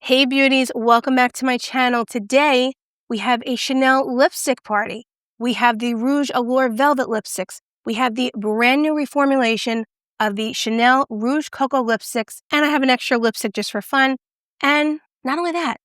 Hey beauties, welcome back to my channel. Today, we have a Chanel lipstick party. We have the Rouge Allure Velvet Lipsticks. We have the brand new reformulation of the Chanel Rouge Coco Lipsticks. And I have an extra lipstick just for fun. And not only that,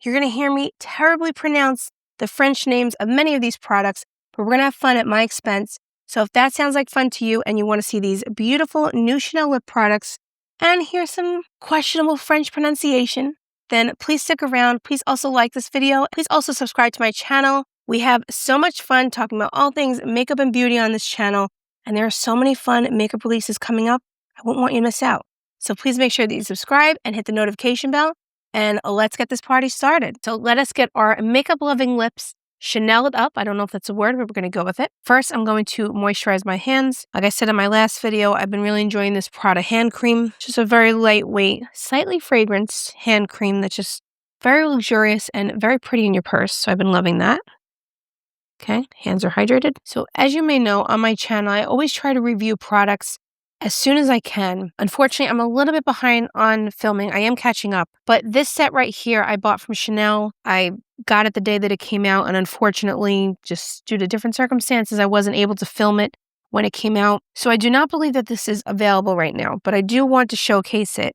you're going to hear me terribly pronounce the French names of many of these products, but we're going to have fun at my expense. So if that sounds like fun to you and you want to see these beautiful new Chanel lip products and hear some questionable French pronunciation, then please stick around. Please also like this video. Please also subscribe to my channel. We have so much fun talking about all things makeup and beauty on this channel, and there are so many fun makeup releases coming up. I won't want you to miss out. So please make sure that you subscribe and hit the notification bell, and let's get this party started. So let us get our makeup-loving lips Chanel'd up. I don't know if that's a word, but we're going to go with it. First, I'm going to moisturize my hands. Like I said in my last video, I've been really enjoying this Prada hand cream. Just a very lightweight, slightly fragranced hand cream that's just very luxurious and very pretty in your purse. So I've been loving that. Okay, hands are hydrated. So as you may know, on my channel, I always try to review products as soon as I can. Unfortunately, I'm a little bit behind on filming. I am catching up. But this set right here, I bought from Chanel. I got it the day that it came out, and unfortunately, just due to different circumstances, I wasn't able to film it when it came out. So I do not believe that this is available right now, but I do want to showcase it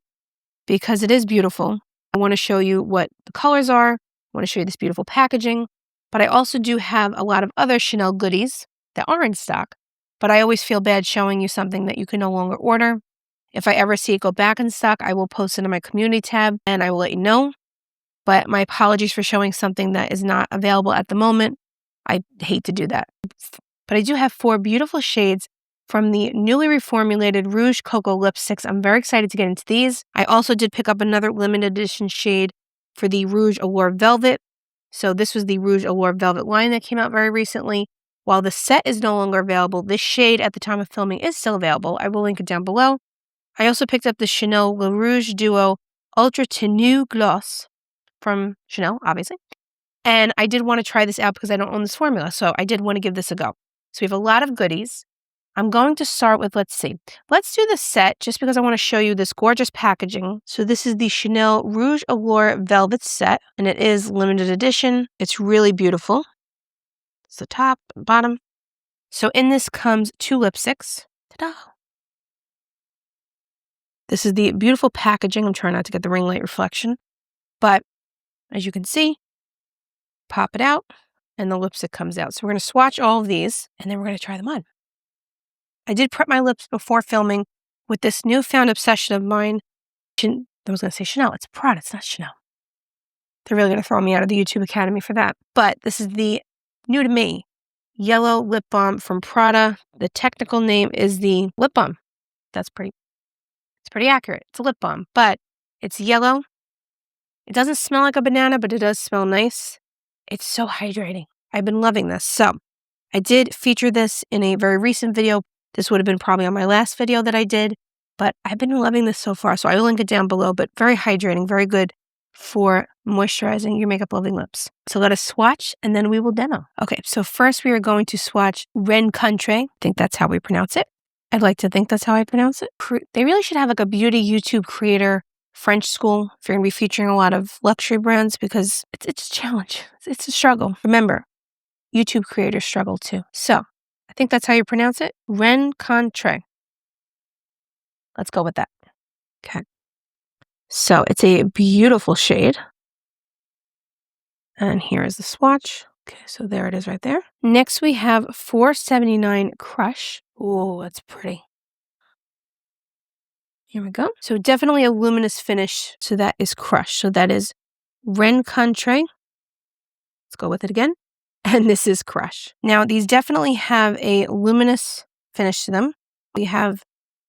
because it is beautiful. I want to show you what the colors are. I want to show you this beautiful packaging, but I also do have a lot of other Chanel goodies that are in stock. But I always feel bad showing you something that you can no longer order. If I ever see it go back in stock, I will post it in my community tab and I will let you know. But my apologies for showing something that is not available at the moment. I hate to do that. But I do have 4 beautiful shades from the newly reformulated Rouge Coco Lipsticks. I'm very excited to get into these. I also did pick up another limited edition shade for the Rouge Allure Velvet. So this was the Rouge Allure Velvet line that came out very recently. While the set is no longer available, this shade at the time of filming is still available. I will link it down below. I also picked up the Chanel Le Rouge Duo Ultra Tenue Gloss from Chanel, obviously. And I did want to try this out because I don't own this formula, so I did want to give this a go. So we have a lot of goodies. I'm going to start with, let's do the set just because I want to show you this gorgeous packaging. So this is the Chanel Rouge Allure Velvet set, and it is limited edition. It's really beautiful. It's the top and bottom. So in this comes 2 lipsticks. Ta-da! This is the beautiful packaging. I'm trying not to get the ring light reflection. But as you can see, pop it out and the lipstick comes out. So we're going to swatch all of these and then we're going to try them on. I did prep my lips before filming with this newfound obsession of mine. I was going to say Chanel. It's Prada. It's not Chanel. They're really going to throw me out of the YouTube Academy for that. But this is the new to me yellow lip balm from Prada. The technical name is the lip balm. It's pretty accurate. It's a lip balm, but it's yellow. It doesn't smell like a banana, but it does smell nice. It's so hydrating. I've been loving this. So I did feature this in a very recent video. This would have been probably on my last video that I did, but I've been loving this so far. So I will link it down below, but very hydrating, very good for moisturizing your makeup loving lips. So let us swatch and then we will demo. Okay, so first we are going to swatch Rencontre. I think that's how we pronounce it. I'd like to think that's how I pronounce it. They really should have like a beauty YouTube creator French school if you're going to be featuring a lot of luxury brands because it's a challenge. It's a struggle. Remember, YouTube creators struggle too. So I think that's how you pronounce it. Rencontre. Let's go with that. Okay. So it's a beautiful shade. And here is the swatch. Okay, so there it is right there. Next we have 479 Crush. Oh, that's pretty. Here we go. So definitely a luminous finish. So that is Crush. So that is Rencontre. Let's go with it again. And this is Crush. Now these definitely have a luminous finish to them. We have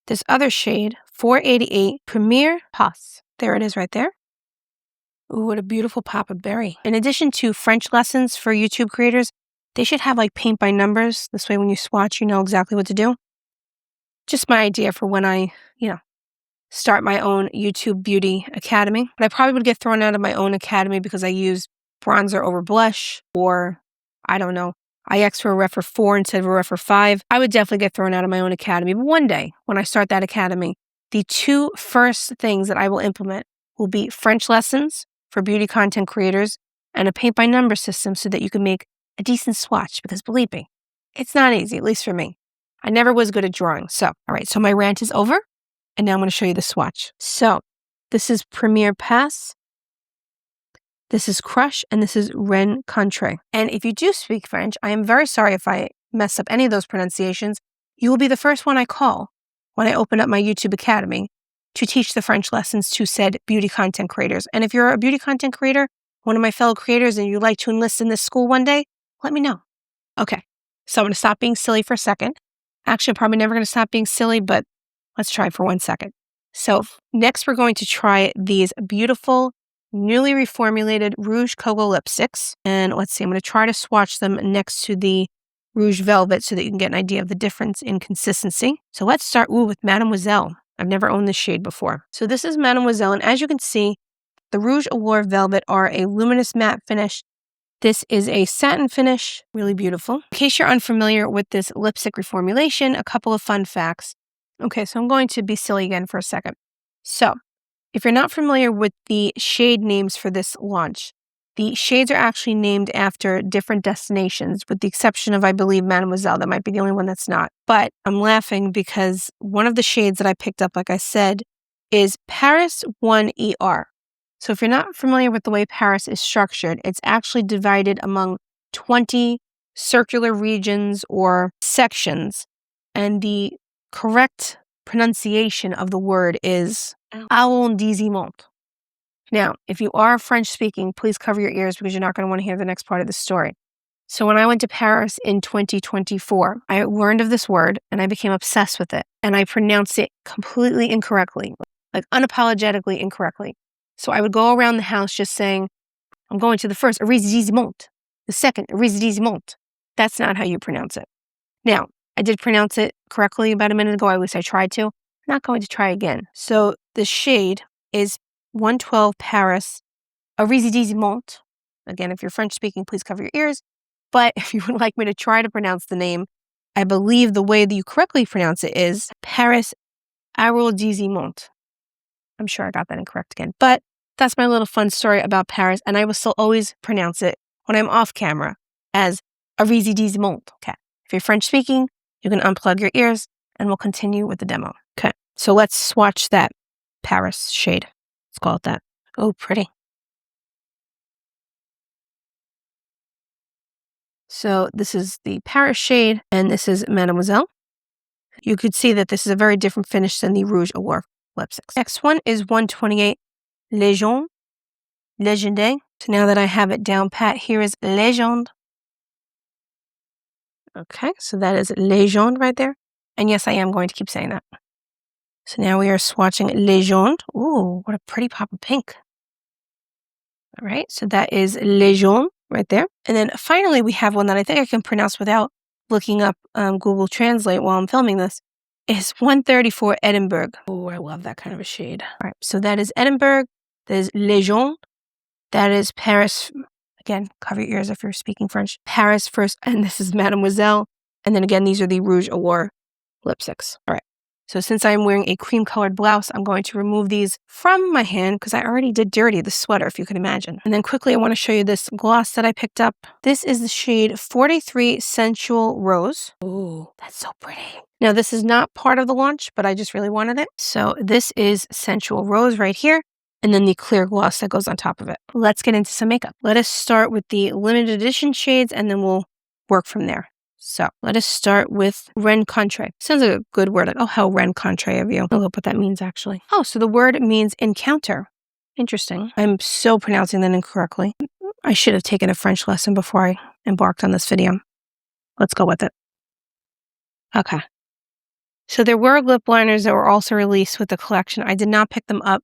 this other shade, 488 Premier Pas. There it is right there. Ooh, what a beautiful pop of berry. In addition to French lessons for YouTube creators, they should have like paint by numbers. This way when you swatch, you know exactly what to do. Just my idea for when I, start my own YouTube beauty academy. But I probably would get thrown out of my own academy because I use bronzer over blush or, I don't know, I asked for a Refer 4 instead of a Refer 5. I would definitely get thrown out of my own academy. But one day, when I start that academy, the 2 first things that I will implement will be French lessons for beauty content creators and a paint by number system so that you can make a decent swatch, because believe me, it's not easy, at least for me. I never was good at drawing. So, all right, so my rant is over, and now I'm going to show you the swatch. So, this is Premier Pass, this is Crush, and this is Rencontre. And if you do speak French, I am very sorry if I mess up any of those pronunciations. You will be the first one I call when I open up my YouTube Academy to teach the French lessons to said beauty content creators. And if you're a beauty content creator, one of my fellow creators, and you'd like to enlist in this school one day, let me know. Okay, so I'm going to stop being silly for a second. Actually, I'm probably never going to stop being silly, but let's try for 1 second. So next we're going to try these beautiful, newly reformulated Rouge Coco Lipsticks. And let's see, I'm going to try to swatch them next to the Rouge Velvet so that you can get an idea of the difference in consistency. So let's start with Mademoiselle. I've never owned this shade before. So this is Mademoiselle, and as you can see, the Rouge Allure Velvet are a luminous matte finish. This is a satin finish, really beautiful. In case you're unfamiliar with this lipstick reformulation, a couple of fun facts. Okay, so I'm going to be silly again for a second. So, if you're not familiar with the shade names for this launch, the shades are actually named after different destinations, with the exception of, I believe, Mademoiselle. That might be the only one that's not. But I'm laughing because one of the shades that I picked up, like I said, is Paris 1ER. So if you're not familiar with the way Paris is structured, it's actually divided among 20 circular regions or sections. And the correct pronunciation of the word is arrondissement. Now, if you are French speaking, please cover your ears because you're not going to want to hear the next part of the story. So when I went to Paris in 2024, I learned of this word and I became obsessed with it. And I pronounced it completely incorrectly, like unapologetically incorrectly. So I would go around the house just saying, I'm going to the first arrondissement, the second arrondissement. That's not how you pronounce it. Now, I did pronounce it correctly about a minute ago, at least I tried to. I'm not going to try again. So the shade is 112 Paris arrondissement. Again, if you're French speaking, please cover your ears. But if you would like me to try to pronounce the name, I believe the way that you correctly pronounce it is Paris arrondissement. I'm sure I got that incorrect again. But that's my little fun story about Paris, and I will still always pronounce it when I'm off camera as arrondissement. Okay. If you're French speaking, you can unplug your ears and we'll continue with the demo. Okay. So let's swatch that Paris shade. Let's call it that. Oh, pretty. So this is the Paris shade, and this is Mademoiselle. You could see that this is a very different finish than the Rouge Allure lipsticks. Next one is 128 Legende. So now that I have it down pat, here is Legende. Okay, so that is Legende right there. And yes, I am going to keep saying that. So now we are swatching Legende. Ooh, what a pretty pop of pink. All right, so that is Legende right there. And then finally, we have one that I think I can pronounce without looking up Google Translate while I'm filming this. Is 134 Edimburg. Oh, I love that kind of a shade. All right, so that is Edimburg. That is Legende. That is Paris. Again, cover your ears if you're speaking French. Paris first, and this is Mademoiselle. And then again, these are the Rouge Allure lipsticks. All right. So since I'm wearing a cream-colored blouse, I'm going to remove these from my hand because I already did dirty the sweater, if you can imagine. And then quickly, I want to show you this gloss that I picked up. This is the shade 43 Sensual Rose. Ooh, that's so pretty. Now, this is not part of the launch, but I just really wanted it. So this is Sensual Rose right here, and then the clear gloss that goes on top of it. Let's get into some makeup. Let us start with the limited edition shades, and then we'll work from there. So let us start with Rencontre. Sounds like a good word. Like, oh, how Rencontre of you. I'll look what that means, actually. Oh, so the word means encounter. Interesting. I'm so pronouncing that incorrectly. I should have taken a French lesson before I embarked on this video. Let's go with it. Okay. So there were lip liners that were also released with the collection. I did not pick them up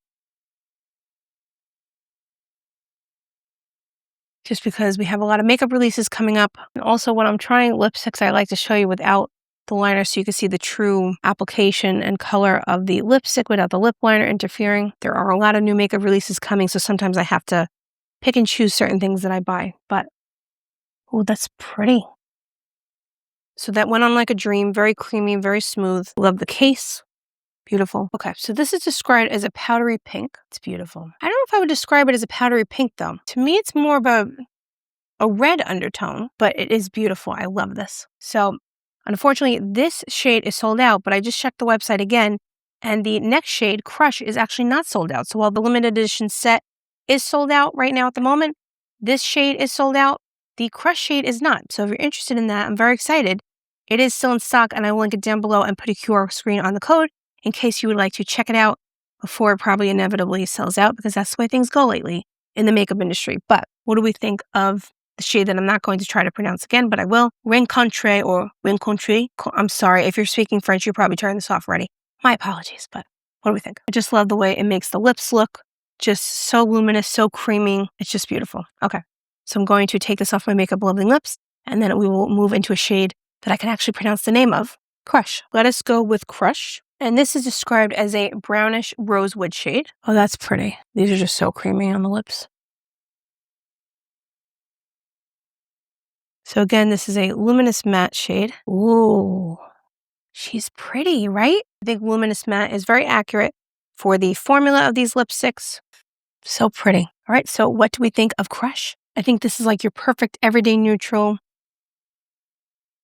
just because we have a lot of makeup releases coming up. And also when I'm trying lipsticks, I like to show you without the liner so you can see the true application and color of the lipstick without the lip liner interfering. There are a lot of new makeup releases coming, so sometimes I have to pick and choose certain things that I buy. But, oh, that's pretty. So that went on like a dream, very creamy, very smooth. Love the case. Beautiful. Okay, so this is described as a powdery pink. It's beautiful. I don't know if I would describe it as a powdery pink though. To me, it's more of a red undertone, but it is beautiful. I love this. So unfortunately, this shade is sold out, but I just checked the website again, and the next shade, Crush, is actually not sold out. So while the limited edition set is sold out right now at the moment, this shade is sold out. The Crush shade is not. So if you're interested in that, I'm very excited. It is still in stock, and I will link it down below and put a QR screen on the code in case you would like to check it out before it probably inevitably sells out, because that's the way things go lately in the makeup industry. But what do we think of the shade that I'm not going to try to pronounce again, but I will? Rencontre or Rencontre. I'm sorry, if you're speaking French, you're probably turning this off already. My apologies, but what do we think? I just love the way it makes the lips look just so luminous, so creamy. It's just beautiful. Okay, so I'm going to take this off my makeup loving lips, and then we will move into a shade that I can actually pronounce the name of, Crush. Let us go with Crush. And this is described as a brownish rosewood shade. Oh, that's pretty. These are just so creamy on the lips. So again, this is a luminous matte shade. Ooh, she's pretty, right? I think luminous matte is very accurate for the formula of these lipsticks. So pretty. All right, so what do we think of Crush? I think this is like your perfect everyday neutral.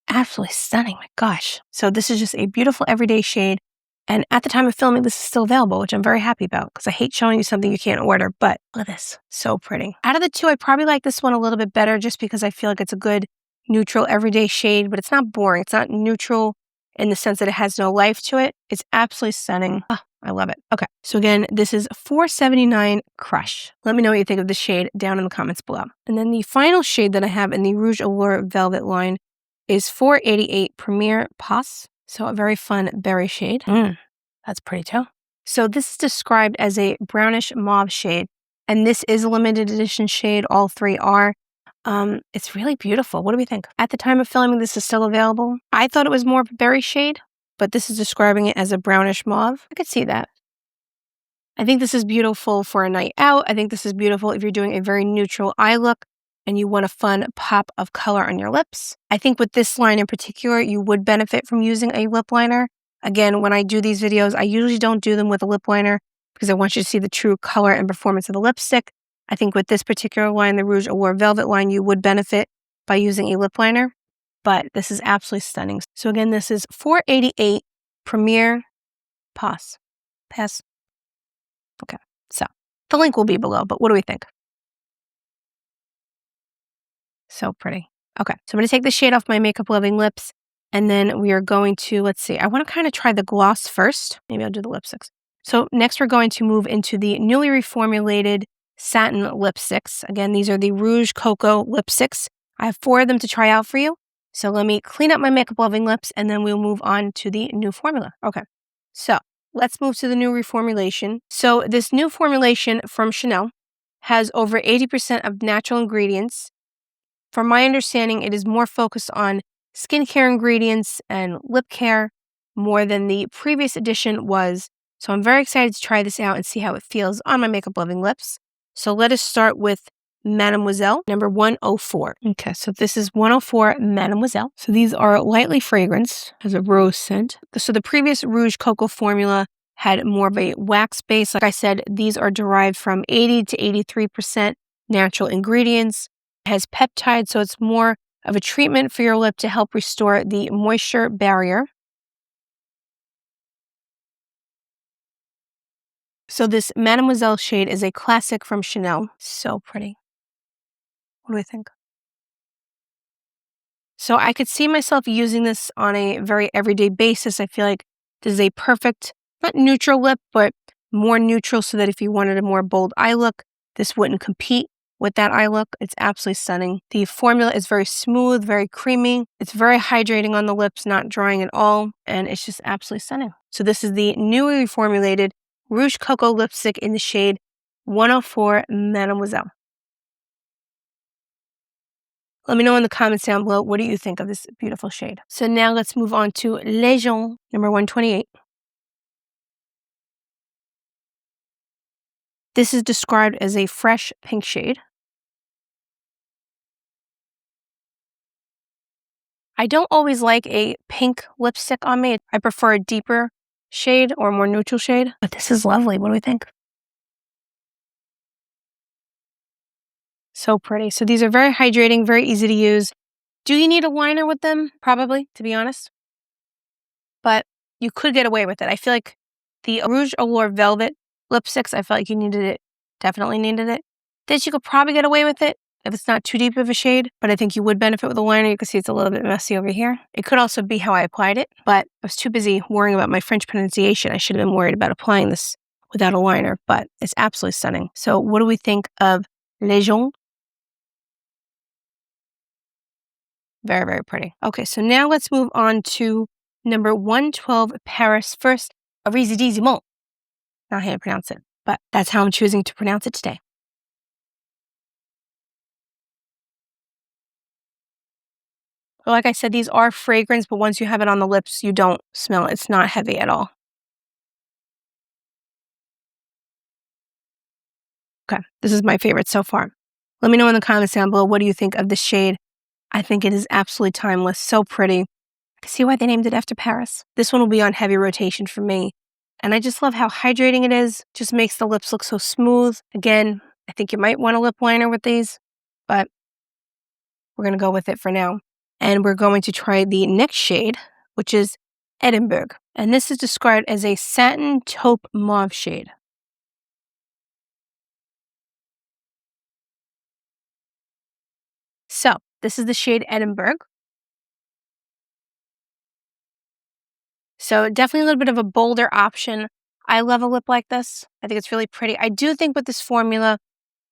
Absolutely stunning, my gosh. So this is just a beautiful everyday shade. And at the time of filming, this is still available, which I'm very happy about because I hate showing you something you can't order. But look at this. So pretty. Out of the two, I probably like this one a little bit better just because I feel like it's a good neutral everyday shade, but it's not boring. It's not neutral in the sense that it has no life to it. It's absolutely stunning. Oh, I love it. Okay. So again, this is $4.79 Crush. Let me know what you think of the shade down in the comments below. And then the final shade that I have in the Rouge Allure Velvet line is $4.88 Premier Pas. So a very fun berry shade. That's pretty too. So this is described as a brownish mauve shade, and this is a limited edition shade. All three are. It's really beautiful. What do we think? At the time of filming, this is still available. I thought it was more of a berry shade, but this is describing it as a brownish mauve. I could see that. I think this is beautiful for a night out. I think this is beautiful if you're doing a very neutral eye look and you want a fun pop of color on your lips. I think with this line in particular, you would benefit from using a lip liner. Again, when I do these videos, I usually don't do them with a lip liner because I want you to see the true color and performance of the lipstick. I think with this particular line, the Rouge Allure Velvet line, you would benefit by using a lip liner, but this is absolutely stunning. So again, this is $4.88 Premier Pas. Pass. Okay, so the link will be below, but what do we think? So pretty. Okay, so I'm going to take the shade off my makeup loving lips, and then we are going to, let's see, I want to kind of try the gloss first. Maybe I'll do the lipsticks. So next we're going to move into the newly reformulated satin lipsticks. Again, these are the Rouge Coco Lipsticks. I have 4 of them to try out for you. So let me clean up my makeup loving lips, and then we'll move on to the new formula. Okay, so let's move to the new reformulation. So this new formulation from Chanel has over 80% of natural ingredients. From my understanding, it is more focused on skincare ingredients and lip care more than the previous edition was. So I'm very excited to try this out and see how it feels on my makeup loving lips. So let us start with Mademoiselle, number 104. Okay, so this is 104 Mademoiselle. So these are lightly fragranced, has a rose scent. So the previous Rouge Coco formula had more of a wax base. Like I said, these are derived from 80 to 83% natural ingredients. Has peptides, so it's more of a treatment for your lip to help restore the moisture barrier. So this Mademoiselle shade is a classic from Chanel. So pretty. What do I think? So I could see myself using this on a very everyday basis. I feel like this is a perfect, not neutral lip, but more neutral so that if you wanted a more bold eye look, this wouldn't compete with that eye look. It's absolutely stunning. The formula is very smooth, very creamy. It's very hydrating on the lips, not drying at all. And it's just absolutely stunning. So this is the newly reformulated Rouge Coco lipstick in the shade 104 Mademoiselle. Let me know in the comments down below, what do you think of this beautiful shade? So now let's move on to Legende, number 128. This is described as a fresh pink shade. I don't always like a pink lipstick on me. I prefer a deeper shade or more neutral shade. But this is lovely. What do we think? So pretty. So these are very hydrating, very easy to use. Do you need a liner with them? Probably, to be honest. But you could get away with it. I feel like the Rouge Allure Velvet Lipsticks, I felt like you needed it. Definitely needed it. This you could probably get away with it if it's not too deep of a shade, but I think you would benefit with a liner. You can see it's a little bit messy over here. It could also be how I applied it, but I was too busy worrying about my French pronunciation. I should have been worried about applying this without a liner, but it's absolutely stunning. So what do we think of Legende? Very, very pretty. Okay, so now let's move on to number 112, Paris First, Arizidizimont. Not how to pronounce it, but that's how I'm choosing to pronounce it today. Like I said, these are fragrance, but once you have it on the lips, you don't smell it. It's not heavy at all. Okay, this is my favorite so far. Let me know in the comments down below, what do you think of the shade? I think it is absolutely timeless, so pretty. I can see why they named it after Paris. This one will be on heavy rotation for me. And I just love how hydrating it is. Just makes the lips look so smooth. Again, I think you might want a lip liner with these, but we're going to go with it for now. And we're going to try the next shade, which is Edimburg. And this is described as a satin taupe mauve shade. So this is the shade Edimburg. So definitely a little bit of a bolder option. I love a lip like this. I think it's really pretty. I do think with this formula,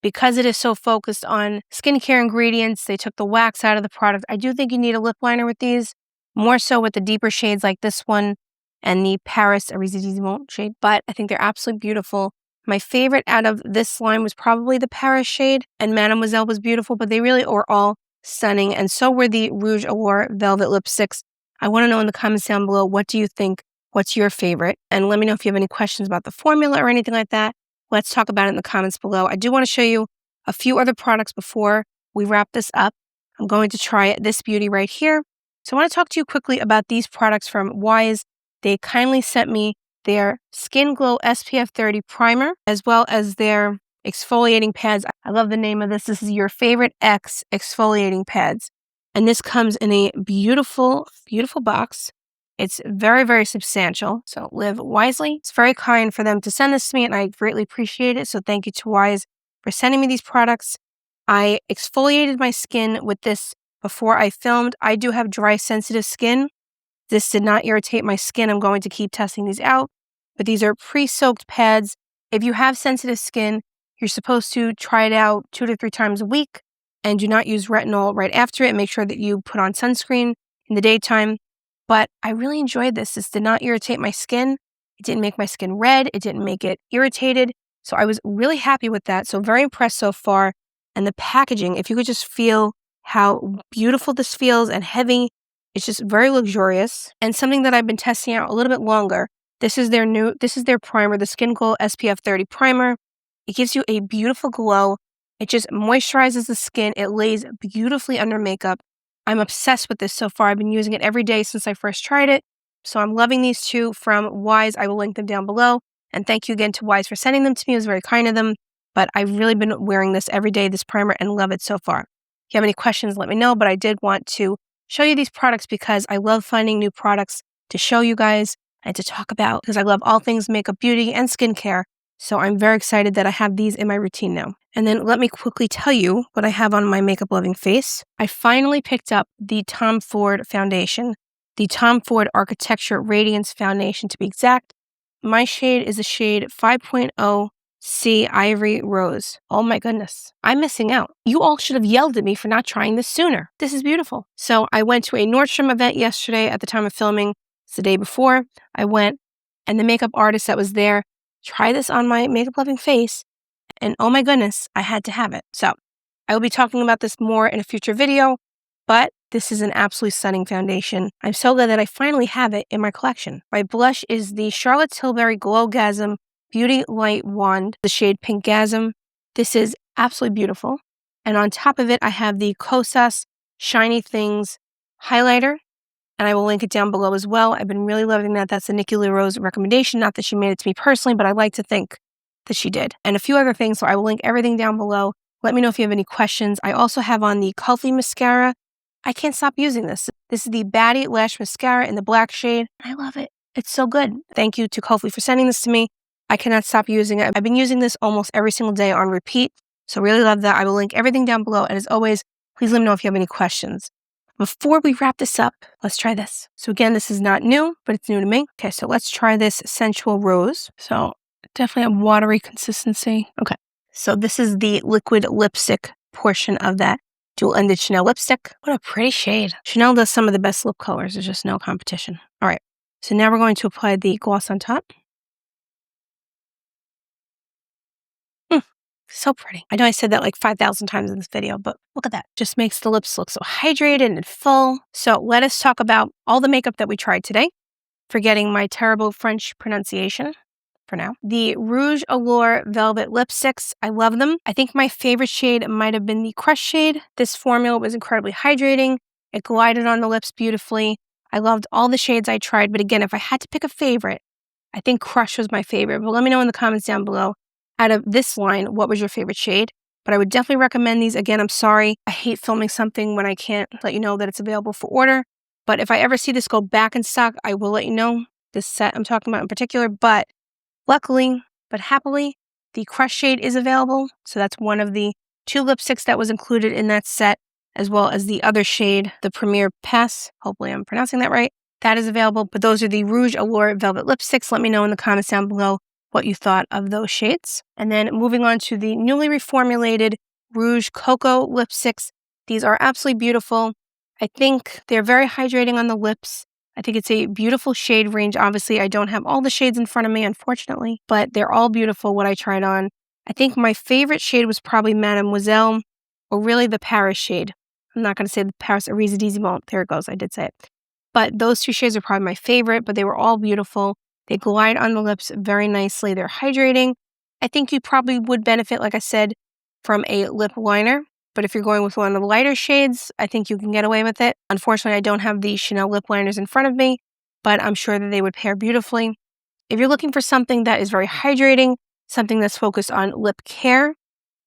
because it is so focused on skincare ingredients, they took the wax out of the product. I do think you need a lip liner with these, more so with the deeper shades like this one and the Paris Arizidizimont shade, but I think they're absolutely beautiful. My favorite out of this line was probably the Paris shade, and Mademoiselle was beautiful, but they really are all stunning, and so were the Rouge Allure Velvet Lipsticks. I want to know in the comments down below, what do you think? What's your favorite? And let me know if you have any questions about the formula or anything like that. Let's talk about it in the comments below. I do want to show you a few other products before we wrap this up. I'm going to try this beauty right here. So I want to talk to you quickly about these products from Wise. They kindly sent me their Skin Glow SPF 30 primer, as well as their exfoliating pads. I love the name of this. This is Your Favorite X exfoliating pads. And this comes in a beautiful, beautiful box. It's very, very substantial. So live wisely. It's very kind for them to send this to me, and I greatly appreciate it. So thank you to Wise for sending me these products. I exfoliated my skin with this before I filmed. I do have dry, sensitive skin. This did not irritate my skin. I'm going to keep testing these out. But these are pre-soaked pads. If you have sensitive skin, you're supposed to try it out 2 to 3 times a week. And do not use retinol right after it. Make sure that you put on sunscreen in the daytime. But I really enjoyed this. This did not irritate my skin. It didn't make my skin red. It didn't make it irritated. So I was really happy with that. So very impressed so far. And the packaging, if you could just feel how beautiful this feels and heavy, it's just very luxurious. And something that I've been testing out a little bit longer. This is their primer, the Skin Glow SPF 30 primer. It gives you a beautiful glow. It just moisturizes the skin. It lays beautifully under makeup. I'm obsessed with this so far. I've been using it every day since I first tried it. So I'm loving these two from Wise. I will link them down below. And thank you again to Wise for sending them to me. It was very kind of them. But I've really been wearing this every day, this primer, and love it so far. If you have any questions, let me know. But I did want to show you these products because I love finding new products to show you guys and to talk about, because I love all things makeup, beauty, and skincare. So I'm very excited that I have these in my routine now. And then let me quickly tell you what I have on my makeup loving face. I finally picked up the Tom Ford foundation, the Tom Ford Architecture Radiance foundation to be exact. My shade is a shade 5.0 C Ivory Rose. Oh my goodness, I'm missing out. You all should have yelled at me for not trying this sooner. This is beautiful. So I went to a Nordstrom event yesterday at the time of filming. It's the day before. I went, and the makeup artist that was there tried this on my makeup loving face. And oh my goodness, I had to have it. So I will be talking about this more in a future video, but this is an absolutely stunning foundation. I'm so glad that I finally have it in my collection. My blush is the Charlotte Tilbury Glowgasm Beauty Light Wand, the shade Pinkgasm. This is absolutely beautiful. And on top of it, I have the Kosas Shiny Things highlighter. and I will link it down below as well. I've been really loving that. That's a Nikki LaRose recommendation. Not that she made it to me personally, but I like to think that she did. And a few other things, so I will link everything down below. Let me know if you have any questions. I also have on the Kulfi mascara. I can't stop using this. This is the Badi Lash Mascara in the black shade. I love it. It's so good. Thank you to Kulfi for sending this to me. I cannot stop using it. I've been using this almost every single day on repeat. So really love that. I will link everything down below. And as always, please let me know if you have any questions. Before we wrap this up, let's try this. So again, this is not new, but it's new to me. Okay, so let's try this Sensual Rose. So definitely a watery consistency. Okay, so this is the liquid lipstick portion of that dual-ended Chanel lipstick. What a pretty shade. Chanel does some of the best lip colors. There's just no competition. All right, so now we're going to apply the gloss on top. So pretty. I know I said that like 5,000 times in this video, but look at that. Just makes the lips look so hydrated and full. So let us talk about all the makeup that we tried today, forgetting my terrible French pronunciation for now. The Rouge Allure Velvet Lipsticks, I love them. I think my favorite shade might have been the Crush shade. This formula was incredibly hydrating. It glided on the lips beautifully. I loved all the shades I tried, but again, if I had to pick a favorite, I think Crush was my favorite. But let me know in the comments down below, out of this line, what was your favorite shade? But I would definitely recommend these. Again, I'm sorry. I hate filming something when I can't let you know that it's available for order. But if I ever see this go back in stock, I will let you know. This set I'm talking about in particular. But luckily, but happily, the Crush shade is available. So that's one of the 2 lipsticks that was included in that set, as well as the other shade, the Premier Pass. Hopefully I'm pronouncing that right. That is available. But those are the Rouge Allure Velvet Lipsticks. Let me know in the comments down below what you thought of those shades. And then moving on to the newly reformulated Rouge Coco Lipsticks. These are absolutely beautiful. I think they're very hydrating on the lips. I think it's a beautiful shade range. Obviously, I don't have all the shades in front of me, unfortunately, but they're all beautiful, what I tried on. I think my favorite shade was probably Mademoiselle, or really the Paris shade. I'm not going to say the Paris Erisy. There it goes. I did say it. But those 2 shades are probably my favorite, but they were all beautiful. They glide on the lips very nicely. They're hydrating. I think you probably would benefit, like I said, from a lip liner. But if you're going with one of the lighter shades, I think you can get away with it. Unfortunately, I don't have the Chanel lip liners in front of me, but I'm sure that they would pair beautifully. If you're looking for something that is very hydrating, something that's focused on lip care,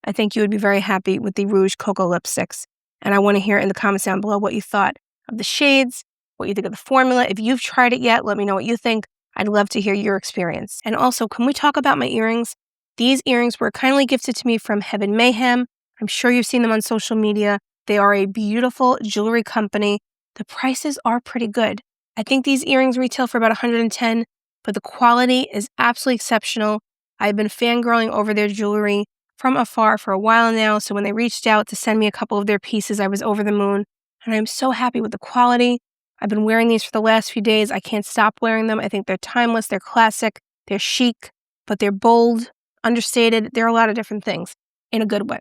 I think you would be very happy with the Rouge Coco Lipsticks. And I want to hear in the comments down below what you thought of the shades, what you think of the formula. If you've tried it yet, let me know what you think. I'd love to hear your experience. And also, can we talk about my earrings? These earrings were kindly gifted to me from Heaven Mayhem. I'm sure you've seen them on social media. They are a beautiful jewelry company. The prices are pretty good. I think these earrings retail for about $110, but the quality is absolutely exceptional. I've been fangirling over their jewelry from afar for a while now, so when they reached out to send me a couple of their pieces, I was over the moon, and I'm so happy with the quality. I've been wearing these for the last few days. I can't stop wearing them. I think they're timeless, they're classic, they're chic, but they're bold, understated. They're a lot of different things in a good way.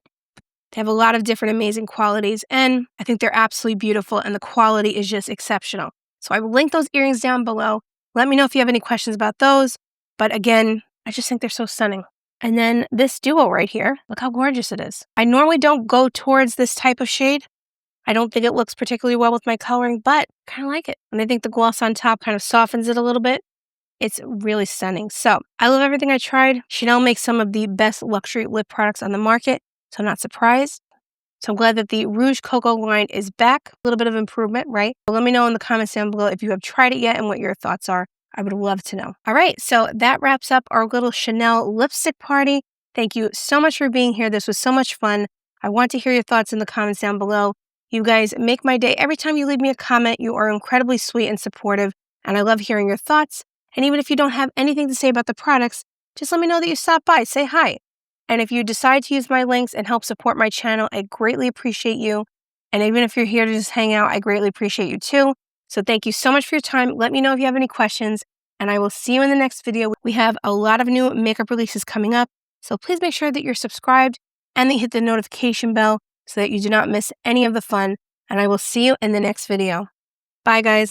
They have a lot of different amazing qualities, and I think they're absolutely beautiful, and the quality is just exceptional. So I will link those earrings down below. Let me know if you have any questions about those. But again, I just think they're so stunning. And then this duo right here, look how gorgeous it is. I normally don't go towards this type of shade. I don't think it looks particularly well with my coloring, but I kind of like it. And I think the gloss on top kind of softens it a little bit. It's really stunning. So I love everything I tried. Chanel makes some of the best luxury lip products on the market, so I'm not surprised. So I'm glad that the Rouge Coco line is back. A little bit of improvement, right? But let me know in the comments down below if you have tried it yet and what your thoughts are. I would love to know. All right, so that wraps up our little Chanel lipstick party. Thank you so much for being here. This was so much fun. I want to hear your thoughts in the comments down below. You guys make my day. Every time you leave me a comment, you are incredibly sweet and supportive, and I love hearing your thoughts. And even if you don't have anything to say about the products, just let me know that you stopped by. Say hi. And if you decide to use my links and help support my channel, I greatly appreciate you. And even if you're here to just hang out, I greatly appreciate you too. So thank you so much for your time. Let me know if you have any questions, and I will see you in the next video. We have a lot of new makeup releases coming up, so please make sure that you're subscribed and that you hit the notification bell so that you do not miss any of the fun. And I will see you in the next video. Bye, guys.